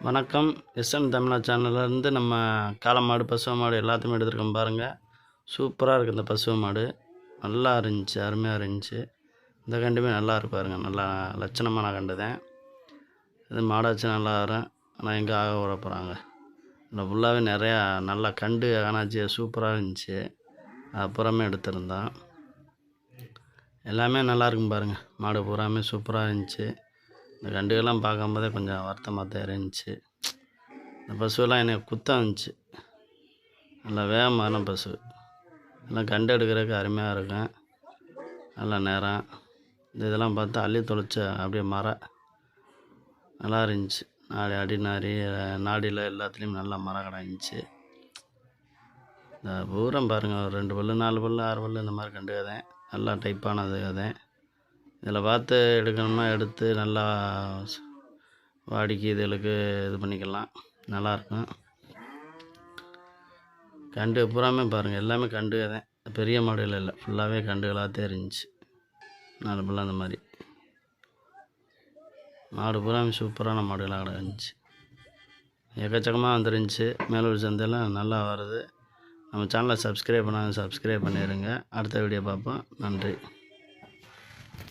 வணக்கம். எஸ்என் தமிழா சேனல்லேருந்து நம்ம காளை மாடு, பசு மாடு எல்லாத்தையுமே எடுத்துருக்கோம் பாருங்கள். சூப்பராக இருக்குது இந்த பசு மாடு. நல்லா இருந்துச்சு, அருமையாக இருந்துச்சு. இந்த கண்டுமே நல்லா இருக்கு பாருங்கள். நல்லா லட்சணமான கண்டு தான். இது மாடாச்சு நல்லா வரும். ஆனால் எங்கே ஆக விட போகிறாங்க. இல்லை ஃபுல்லாகவே நிறையா நல்லா கண்டு ஆனாச்சு. சூப்பராக இருந்துச்சு. அப்புறமே எடுத்திருந்தோம். எல்லாமே நல்லா இருக்கும் பாருங்கள். மாடு பூராமே சூப்பராக இருந்துச்சு. இந்த கண்டுகள்லாம் பார்க்கும்போதே கொஞ்சம் வருத்தமாக தான் இருந்துச்சு. இந்த பசுவெல்லாம் என்னை குத்த இருந்துச்சு. நல்லா வேகமான பசு. எல்லாம் கண்டு எடுக்கிறதுக்கு அருமையாக இருக்கும். நல்ல நேரம். இந்த இதெல்லாம் பார்த்தா அள்ளி தொலைச்ச அப்படியே நல்லா இருந்துச்சு. நாடியில் எல்லாத்துலேயும் நல்லா மரம் கிடந்துச்சு. இந்த பூரம் பாருங்கள், ஒரு 2 பல்லு 4 பல்லு 6 பல்லு இந்த மாதிரி கண்டு கதேன். நல்லா டைப்பானது கதேன். இதில் பார்த்து எடுக்கணும்னா எடுத்து நல்லா வாடிக்கை இதுகளுக்கு இது பண்ணிக்கலாம். நல்லாயிருக்கும். கண்டு பூராமே பாருங்கள், எல்லாமே கண்டு தான். பெரிய மாடுகள் இல்லை, ஃபுல்லாகவே கண்டுகளாக தான் இருந்துச்சு. 4 பல்லு அந்த மாதிரி மாடு பூராமே சூப்பரான மாடுகளாக இருந்துச்சு. எக்கச்சக்கமாக வந்துருந்துச்சு. மேலூர் சந்தையெல்லாம் நல்லா வருது. நம்ம சேனலை சப்ஸ்கிரைப் பண்ணாங்க, சப்ஸ்கிரைப் பண்ணிடுங்க. அடுத்த வீடியோ பார்ப்போம். நன்றி.